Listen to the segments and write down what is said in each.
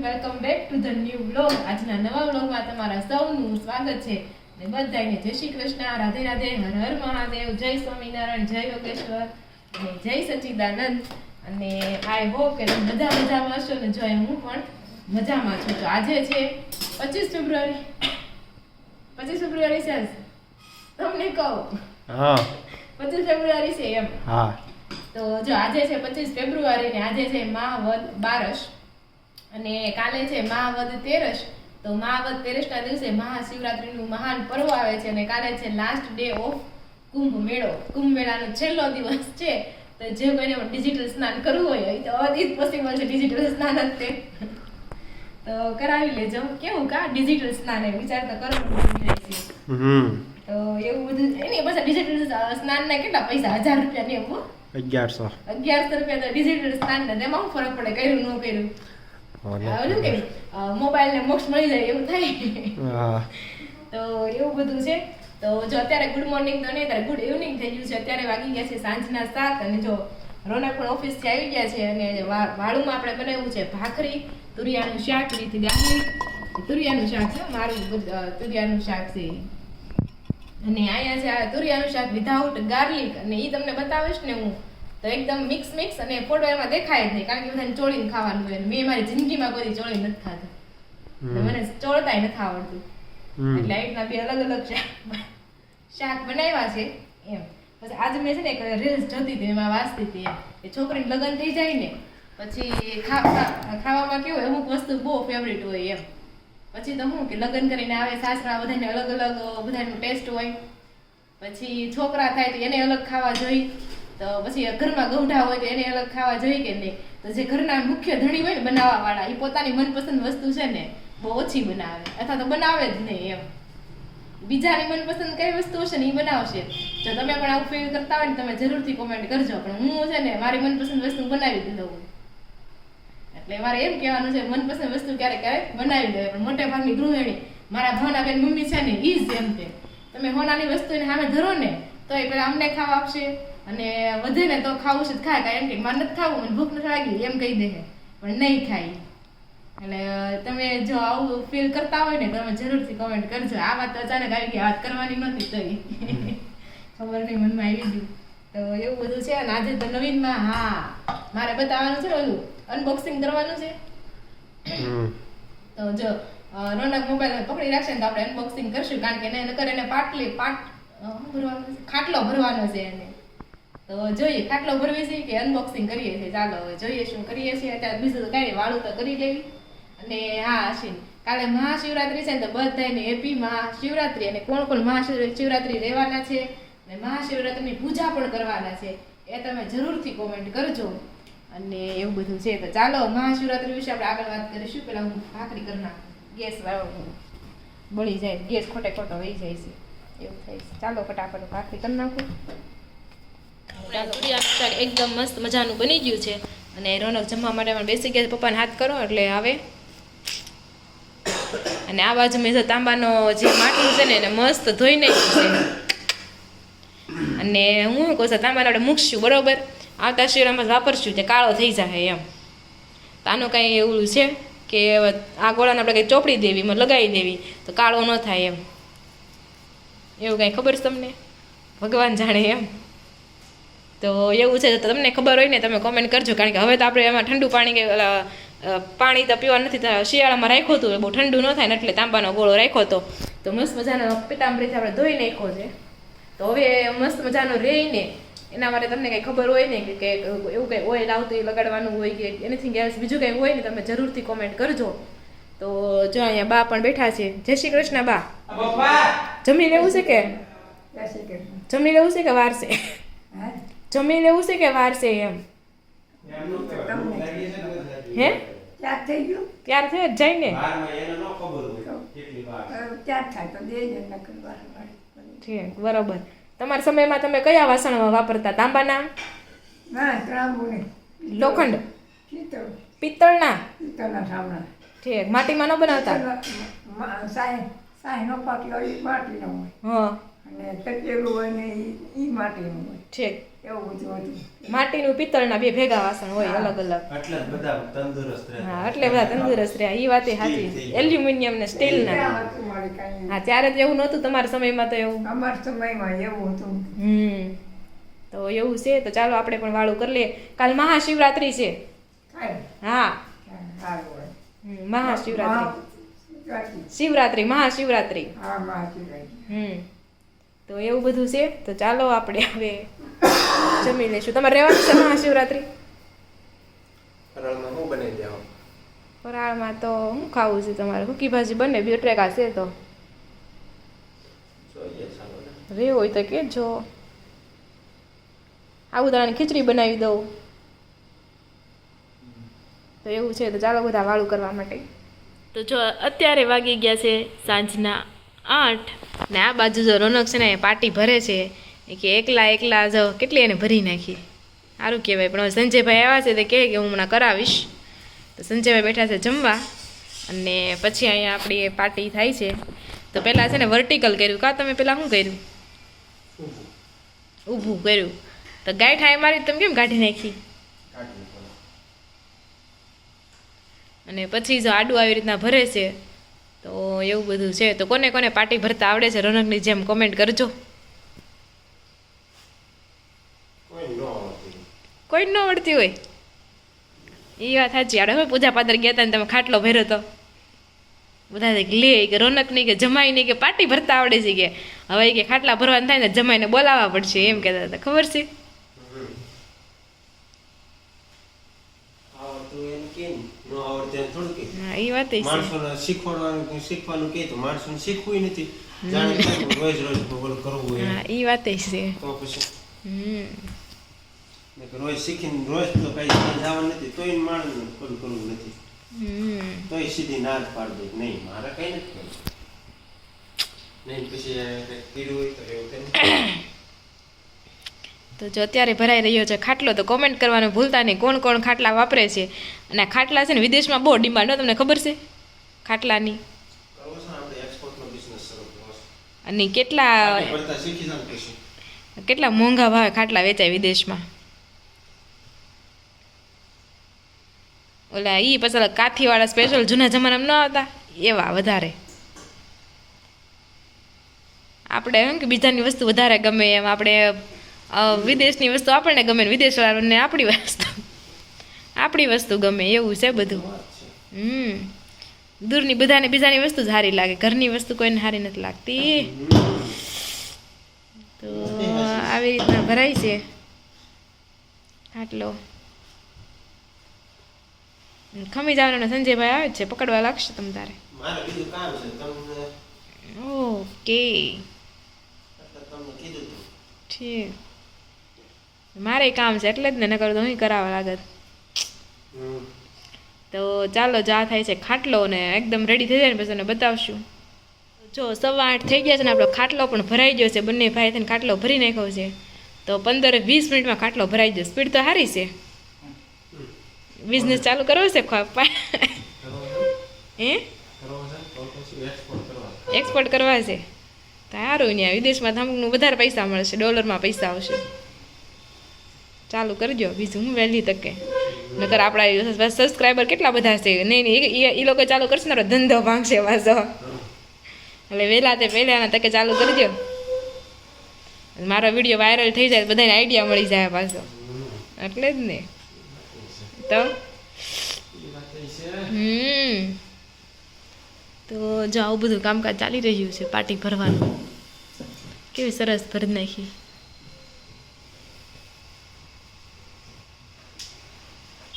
Welcome back to the new vlog. આજના નવા વ્લોગમાં તમારા સૌનું સ્વાગત છે. અને બધાને જય શ્રી કૃષ્ણ, રાધે રાધે, હર હર મહાદેવ, જય સ્વામિનારાયણ, જય યોગેશ્વર અને જય સચ્ચિદાનંદ. અને આઈ હોપ કે તમે બધા મજામાં હશો ને જો હું પણ મજામાં છું. તો આજે છે 25 ફેબ્રુઆરી. 25 ફેબ્રુઆરી છે તમને કહું. હા 25 ફેબ્રુઆરી છે એમ. હા તો જો આજે છે 25 ફેબ્રુઆરી ને આજે છે મહાવદ બારસ અને કાલે છે મહાવદ તેરસ. તો મહાવદ તેરસના દિવસે મહાશિવરાત્રીનું મહાન પર્વ આવે છે અને કાલે છે લાસ્ટ ડે ઓફ કુંભ મેળો. કુંભ મેળાનો છેલ્લો દિવસ છે. તો જે કોઈને ડિજિટલ સ્નાન કરવું હોય તો ઇઝ પોસિબલ છે ડિજિટલ સ્નાન જ તે તો કરાવી લેજો. કેવું કા ડિજિટલ સ્નાન એ વિચાર તો કરો છે. તો એવું બધું એની પાછા ડિજિટલ સ્નાનના કેટલા પૈસા 1000 રૂપિયા ને એવું 1100 રૂપિયા તો ડિજિટલ સ્નાન ને એમાં શું ફરક પડે કર્યું ન કર્યું. ઓલું કે મોબાઈલ ને મોક્ષ મળી જાય એવું થાય. તો એવું બધું છે. તો જો અત્યારે ગુડ મોર્નિંગ તો નહીં, અત્યારે ગુડ ઇવનિંગ થઈ ગયું છે. અત્યારે વાગી ગયા છે સાંજના 7 અને જો રોનક પણ ઓફિસથી આવી ગયા છે અને વાળુમાં આપણે બનાવ્યું છે ભાખરી, તુરિયાનું શાક, રીત ગાર્લિક તુરિયાનું શાક છે મારું તુરિયાનું શાક છે. અને અહીંયા છે આ તુરિયાનું શાક વિધાઉટ ગાર્લિક અને એ તમને બતાવીશ ને હું તો એકદમ મિક્સ અને ફોટો એમાં દેખાય જ નહીં કારણ કે બધાને ચોળીને ખાવાનું હોય. મેં મારી જિંદગીમાં કોઈ ચોળી નથી ખાધું, મને ચોળતાય નથી આવડતું. એટલે રીતના બે અલગ અલગ શાક બનાવ્યા છે એમ. પછી આજે મેં છે ને એક રીલ્સ જોતી હતી એમાં વાંચતી હતી એમ કે છોકરીને લગ્ન થઈ જાય ને પછી ખાવામાં કેવું અમુક વસ્તુ બહુ ફેવરિટ હોય એમ. પછી તો શું કે લગ્ન કરીને આવે સાસરા બધાને અલગ અલગ બધાનું ટેસ્ટ હોય. પછી છોકરા થાય તો એને અલગ ખાવા જોઈએ. તો પછી ઘરમાં ગૌઢા હોય તો એને અલગ ખાવા જોઈએ કે નહીં. તો જે ઘરના મુખ્ય ધણી હોય ને બનાવવા વાળા એ પોતાની મનપસંદ વસ્તુ છે ને બહુ ઓછી બનાવે અથવા તો બનાવે જ નહીં એમ. બીજાની મનપસંદ કઈ વસ્તુ હશે ને એ બનાવશે. જો તમે પણ આવું ફીલ કરતા હોય ને તમે જરૂરથી કોમેન્ટ કરજો. પણ હું છે ને મારી મનપસંદ વસ્તુ બનાવી જ દઉં. એટલે મારે એમ કહેવાનું છે મનપસંદ વસ્તુ ક્યારેક ક્યારેક બનાવી દે. પણ મોટે ભાગની ગૃહિણી મારા ભાવના બેન મમ્મી છે ને ઈ જ એમ કે તમે હોનાની વસ્તુને સામે ધરો ને તો એ પેલા અમને ખાવા આપશે અને વધે ને તો ખાવું છે ખાય કાંઈ એમ કે મારે નથી ખાવું મને ભૂખ નથી લાગી એમ કહી દે પણ નહીં ખાય. એટલે તમે જો આવું ફીલ કરતા હોય ને તો તમે જરૂરથી કોમેન્ટ કરજો. આ વાત તો અચાનક આવી ગઈ, વાત કરવાની નહોતી તો ખબર નહીં મનમાં આવી ગયું. તો એવું બધું છે. અને આજે તો નવીનમાં હા મારે બતાવવાનું છે ઓલું અનબોક્સિંગ કરવાનું છે. તો જો રોનક મોબાઈલ પકડી રાખશે ને તો આપણે અનબોક્સિંગ કરશું કારણ કે એને ખાટલો ભરવાનો છે એને. તો જોઈએ ખાટલો ભરવી છે કે અનબોક્સિંગ કરીએ છીએ. ચાલો હવે જોઈએ શું કરીએ છીએ. અત્યારે બીજું તો કાંઈ વાળું તો કરી લેવી. અને હા અશ્વિન કાલે મહાશિવરાત્રી છે ને તો બધાને હેપી મહાશિવરાત્રી. અને કોણ કોણ મહાશિવરાત્રી રહેવાના છે અને મહાશિવરાત્રીની પૂજા પણ કરવાના છે એ તમે જરૂરથી કોમેન્ટ કરજો. અને એવું બધું છે. તો ચાલો મહાશિવરાત્રી વિશે આપણે આગળ વાત કરીશું. પેલા હું ભાખરી કરી નાખું, ગેસ બળી જાય, ગેસ ખોટે ખોટો વહી જાય છે એવું થાય છે. ચાલો ફટાફટ ભાખરી કરી નાખું. એકદમ મસ્ત મજાનું બની ગયું છે. અને રોનક જમવા માટે પણ બેસી ગયા. પપ્પાને હાથ કરો એટલે આવે. અને આ બાજુ મેં તાંબાનો જે માટલું છે ને એને મસ્ત ધોઈ નાખ્યું છે. અને હું કહું છું તાંબાને આપણે મૂકશું બરોબર, આવતા શિયાળામાં વાપરશું તે કાળો થઈ જાય એમ. તો આનું કાંઈ એવું છે કે આ ગોળાને આપણે કંઈ ચોપડી દેવી લગાવી દેવી તો કાળો ન થાય એમ. એવું કાંઈ ખબર છે તમને? ભગવાન જાણે એમ. તો એવું છે તો તમને ખબર હોય ને તમે કોમેન્ટ કરજો કારણ કે હવે તો આપણે એમાં ઠંડુ પાણી કે પાણી તો પીવા નથી. શિયાળામાં રાખ્યું હતું બહુ ઠંડુ ન થાય ને એટલે તાંબાનો ગોળો રાખ્યો હતો. તો મસ્ત મજાનો પીતાંબરીથી આપણે ધોઈ નાખ્યો છે. તો હવે મસ્ત મજાનો રહીને એના માટે તમને કંઈ ખબર હોય ને કે એવું કંઈ ઓઇલ આવતું એ લગાડવાનું હોય કે એનીથિંગ એલ્સ બીજું કંઈ હોય ને તમે જરૂરથી કોમેન્ટ કરજો. તો જો અહીંયા બા પણ બેઠા છે. જય શ્રી કૃષ્ણ બા. જમી લેવું છે કે જમી લેવું છે કે વાર છે? જમી લેવું છે કે વાર છે એમ? હે ત્યાર થઈ જ જાય ને. ઠીક બરોબર. તમારા સમયમાં તમે કયા વાસણ વાપરતા? તાંબાના, લોખંડ, પિત્તળના? ઠીક. માટીમાં ન બનાવતા? અને તકેલું હોય ને ઈ માટીનું હોય. ઠીક. એવું બધું હતું. માટીનું પિત્તળના બે ભેગા વાસણ હોય અલગ અલગ. એટલે જ બધા તંદુરસ્ત રહે. હા એટલે બધા તંદુરસ્ત રહ્યા. એ વાત સાચી. એલ્યુમિનિયમ ને સ્ટીલના. ત્યાં હતું મારે કાંઈ. હા ત્યારે તો એવું નહોતું તમારા સમયમાં તો એવું. અમારા સમયમાં એવું હતું. તો એવું છે તો ચાલો આપણે પણ વાળું કરી લઈએ. કાલ મહાશિવરાત્રી છે. થાય. હા સારું હોય. મહાશિવરાત્રી. મહાશિવરાત્રી. શિવરાત્રી મહાશિવરાત્રી. હા મહાશિવરાત્રી. તો એવું બધું છે તો ચાલો આપણે હવે જમી લઈશું. તમારે રહેવાનું છે મહાશિવરાત્રી? ફરાળમાં શું બનાવી દેવા? ફરાળમાં તો શું ખાવું છે તમારે? સૂકી ભાજી બને બટેકા છે તો જોઈએ ચાલો ને. રે હોય તો કહેજો. સાબુદાણાની ખીચડી બનાવી દઉં તો એવું છે તો ચાલો બધા વાળું કરવા માટે. તો જો અત્યારે વાગી ગયા છે સાંજના 8 ને આ બાજુ જો રોનક છે ને એ પાર્ટી ભરે છે કે એકલા જો કેટલી એને ભરી નાખી. સારું કહેવાય. પણ હવે સંજયભાઈ આવ્યા છે તે કહે કે હું હમણાં કરાવીશ તો સંજયભાઈ બેઠા છે જમવા અને પછી અહીંયા આપણી પાર્ટી થાય છે. તો પહેલાં છે ને વર્ટિકલ કર્યું. કાં તમે પહેલાં શું કર્યું? ઊભું કર્યું. તો ગાંઠ આ મારી તમે કેમ કાઢી નાખી? અને પછી જો આડું આવી રીતના ભરે છે તો એવું બધું છે. તો કોને કોને પાર્ટી ભરતા આવડે છે રોનકની જેમ કોમેન્ટ કરજો. કોઈ ન આવડતી હોય એ વાત સાચી. આપણે હવે પૂજા પાત્ર ગયા હતા ને તમે ખાટલો ભર્યો તો બધા લે કે રોનક નહીં કે જમાઈ નહીં કે પાર્ટી ભરતા આવડે છે કે હવે કે ખાટલા ભરવાનું થાય ને જમાઈને બોલાવવા પડશે એમ કહેતા હતા. ખબર છે? હા એ વાત શીખવાનું કે તો માણસોને શીખવું નથી. જાણે રોજ રોજ બોલ કરવું હોય. હા એ વાત છે. તો પછી રોજ શીખીને રોજ તો કઈ જવાનું નથી તોય માણસ બોલ કરવું નથી. તોય સીધી ના જ પાડી દે નહીં મારે કઈ નથી કરવું નહીં. પછી કીધું હોય તો એવું થાય. તો જો અત્યારે ભરાઈ રહ્યો છે ખાટલો તો કોમેન્ટ કરવાનું ભૂલતા નહીં કોણ કોણ ખાટલા વાપરે છે. અને આ ખાટલા છે ને વિદેશમાં બહુ ડિમાન્ડ હોય. તમને ખબર છે ખાટલાની? અને કેટલા મોંઘા ભાવે ખાટલા વેચાય વિદેશમાં. ઓલા ઈ પછી કાઠીવાળા સ્પેશિયલ જૂના જમાનામાં ન આવતા એવા વધારે. આપણે એમ કે બીજાની વસ્તુ વધારે ગમે એમ આપણે વિદેશની વસ્તુ આપણને ગમે વિદેશવાળાને આપણી વસ્તુ ગમે એવું છે બધું. દૂરની બધાને બીજાની વસ્તુ જ સારી લાગે. ઘરની વસ્તુ કોઈને સારી નથી લાગતી. તો આવી રીતના ભરાય છે ખાટલો. ખમી જવાનો સંજયભાઈ આવે છે પકડવા લાગશે તમ તારે. ઓકે ઠીક. મારે કામ છે એટલે જ ને નકર તો હું કરાવવા લાગત. તો ચાલો જા થાય છે ખાટલો ને એકદમ રેડી થઈ જાય ને પછી એને બતાવશું. જો 8:15 થઈ ગયા છે ને આપણો ખાટલો પણ ભરાઈ ગયો છે. બંને ભાઈ થઈને ખાટલો ભરી નાખ્યો છે. તો 15-20 મિનિટમાં ખાટલો ભરાઈ ગયો. સ્પીડ તો સારી છે. બિઝનેસ ચાલુ કરવો છે એક્સપોર્ટ કરવા છે તો સારું. ત્યાં વિદેશમાં અમુકનું વધારે પૈસા મળશે. ડોલરમાં પૈસા આવશે. ચાલુ કરજો બીજું હું વહેલી તકે. નકર આપણા સબસ્ક્રાઈબર કેટલા બધા છે. નહીં એ લોકો ચાલુ કરશે ને ધંધો ભાંગશે પાછો. એટલે વહેલા તે પહેલાના તકે ચાલુ કરજો. મારો વિડીયો વાયરલ થઈ જાય બધાને આઈડિયા મળી જાય પાછો. એટલે જ ને તો તો જો આવું બધું કામકાજ ચાલી રહ્યું છે. પાર્ટી ભરવાનું કેવી સરસ ભરી નાખી.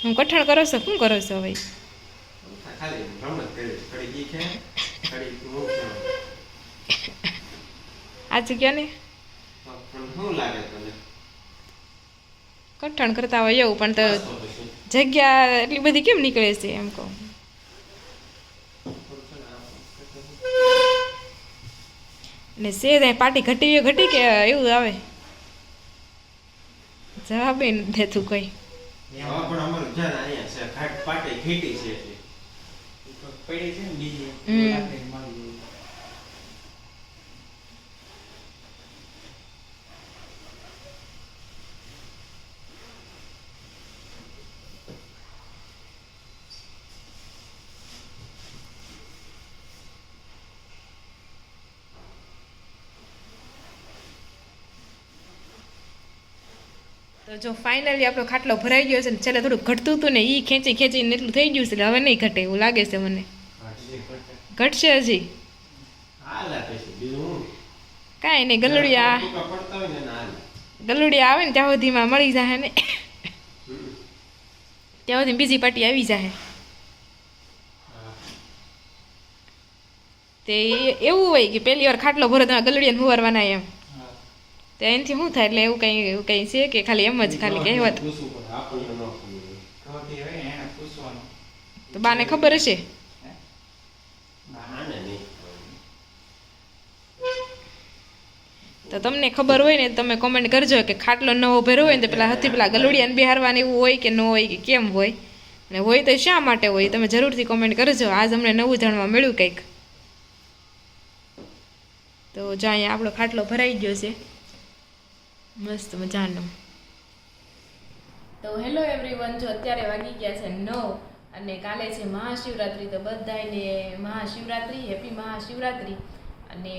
હું કઠણ કરો છો? શું કરો છો ભાઈ? આજે ક્યાં ને કઠણ કરતા હોય એવું પણ તો જગ્યા એટલી બધી કેમ નીકળે છે એમ કહું. ને સે પાર્ટી ઘટી કે એવું આવે જવાબ નથી દેતું કોઈ. તો જો ફાઇનલી આપણો ખાટલો ભરાઈ ગયો છે ને છેલ્લે થોડું ઘટતું હતું ને એ ખેંચીને એટલું થઈ ગયું છે એટલે હવે નહીં ઘટે એવું લાગે છે મને. ઘટશે હજી કાંઈ નહીં, ગલુડિયા આવે ને ત્યાં સુધીમાં મળી જાય ને ત્યાં સુધી બીજી પાર્ટી આવી જાય. તે એવું હોય કે પહેલી વાર ખાટલો ભરો તમે ગલુડિયાને હુવારવાના એમ, તો એનાથી શું થાય? એટલે એવું કંઈ છે કે ખાલી એમ જ ખાલી કહેવત? તો બાને ખબર હશે. તો તમને ખબર હોય ને તમે કોમેન્ટ કરજો કે ખાટલો નવો ભર્યો હોય ને તો પેલા ગલુડિયાને બેહારવાને એવું હોય કે ન હોય કે કેમ હોય, અને હોય તો શા માટે હોય તમે જરૂરથી કોમેન્ટ કરજો. આજ અમને નવું જાણવા મળ્યું કંઈક. તો જો અહીંયા આપણો ખાટલો ભરાઈ ગયો છે મસ્ત મજાનો. તો હેલો એવરીવન, જો અત્યારે વાગી ગયા છે 9 અને કાલે છે મહાશિવરાત્રી. તો બધાને મહાશિવરાત્રી, હેપી મહાશિવરાત્રી. અને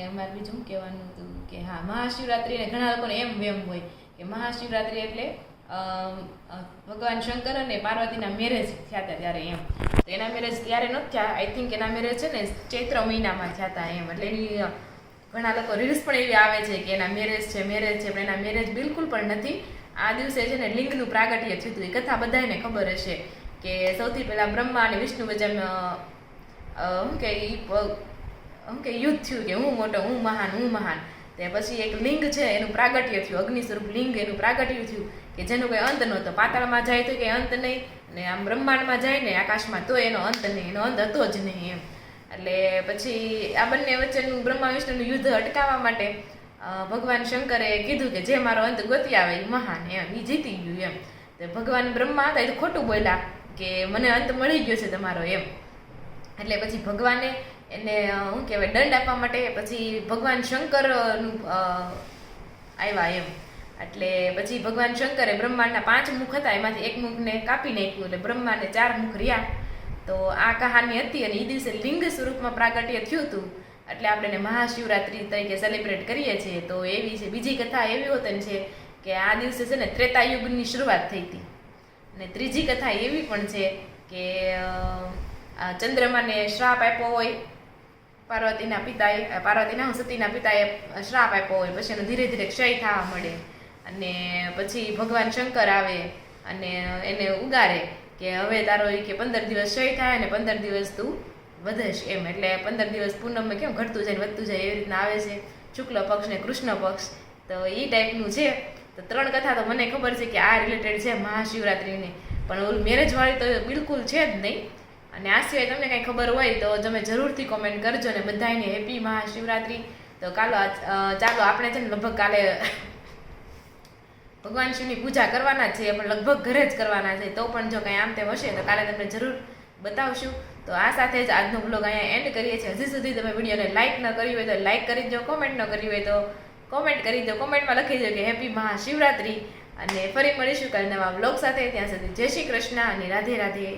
અમારે બીજું કહેવાનું હતું કે હા, મહાશિવરાત્રીને ઘણા લોકોને એમ હોય કે મહાશિવરાત્રી એટલે ભગવાન શંકર અને પાર્વતીના મેરેજ થયા હતા ત્યારે એમ. તો એના મેરેજ ત્યારે નથી થયા, આઈ થિંક એના મેરેજ છે ને ચૈત્ર મહિનામાં થયા હતા એમ. એટલે એની ઘણા લોકો રીલ્સ પણ એવી આવે છે કે એના મેરેજ છે પણ એના મેરેજ બિલકુલ પણ નથી. આ દિવસે છે ને લિંગનું પ્રાગટ્ય થયું હતું. એ કથા બધાને ખબર હશે કે સૌથી પહેલા બ્રહ્મા અને વિષ્ણુ વચ્ચે કે યુદ્ધ થયું કે હું મોટો, હું મહાન. તે પછી એક લિંગ છે એનું પ્રાગટ્ય થયું, અગ્નિ સ્વરૂપ લિંગ એનું પ્રાગટ્ય થયું કે જેનો કોઈ અંત નહોતો. પાતાળમાં જાય તો કંઈ અંત નહીં, ને આમ બ્રહ્માંડમાં જાય ને આકાશમાં તો એનો અંત નહીં, એનો અંત હતો જ નહીં એમ. એટલે પછી આ બંને વચ્ચેનું બ્રહ્મા વિષ્ણુનું યુદ્ધ અટકાવવા માટે ભગવાન શંકરે કીધું કે જે મારો અંત ગોતી આવે એ મહાન એમ, એ જીતી ગયું એમ. તો ભગવાન બ્રહ્મા હતા એ તો ખોટું બોલ્યા કે મને અંત મળી ગયો છે તમારો એમ. એટલે પછી ભગવાને એને શું કહેવાય દંડ આપવા માટે પછી ભગવાન શંકરનું આવ્યા એમ. એટલે પછી ભગવાન શંકરે બ્રહ્માંડના 5 મુખ હતા એમાંથી એક મુખને કાપી નાખ્યું, એટલે બ્રહ્માને 4 મુખ રહ્યા. તો આ કહાની હતી અને એ દિવસે લિંગ સ્વરૂપમાં પ્રાગટ્ય થયું હતું, એટલે આપણે એને મહાશિવરાત્રી તરીકે સેલિબ્રેટ કરીએ છીએ. તો એવી છે. બીજી કથા એવી હોતી છે કે આ દિવસે છે ને ત્રેતાયુગની શરૂઆત થઈ હતી. અને ત્રીજી કથા એવી પણ છે કે ચંદ્રમાને શ્રાપ આપ્યો હોય પાર્વતીના સતીના પિતાએ શ્રાપ આપ્યો હોય, પછી એનો ધીરે ધીરે ક્ષય થવા મળે અને પછી ભગવાન શંકર આવે અને એને ઉગારે કે હવે તારો કે 15 દિવસ ક્ષય થાય અને 15 દિવસ તું વધશ એમ. એટલે 15 દિવસ પૂનમમાં કેમ ઘટતું જાય વધતું જાય એવી રીતના આવે છે, શુક્લ પક્ષ ને કૃષ્ણ પક્ષ. તો એ ટાઈપનું છે. તો 3 કથા તો મને ખબર છે કે આ રિલેટેડ છે મહાશિવરાત્રીની, પણ ઓલું મેરેજવાળી તો બિલકુલ છે જ નહીં. અને આ સિવાય તમને કંઈ ખબર હોય તો તમે જરૂરથી કોમેન્ટ કરજો. ને બધાને હેપી મહાશિવરાત્રી. તો ચાલો આપણે છે ને લગભગ કાલે ભગવાન શિવની પૂજા કરવાના છે, પણ લગભગ ઘરે જ કરવાના છે. તો પણ જો કંઈ આમ તેમ હશે તો કાલે તમને જરૂર બતાવશું. તો આ સાથે જ આજનો બ્લોગ અહીંયા એન્ડ કરીએ છીએ. હજી સુધી તમે વિડીયોને લાઇક ન કરી હોય તો લાઇક કરી દો, કોમેન્ટ ન કરી હોય તો કોમેન્ટ કરી દો. કોમેન્ટમાં લખી દો કે હેપી મહાશિવરાત્રી. અને ફરી મળીશું કાલે નવા બ્લોગ સાથે. ત્યાં સુધી જય શ્રી કૃષ્ણ અને રાધે રાધે.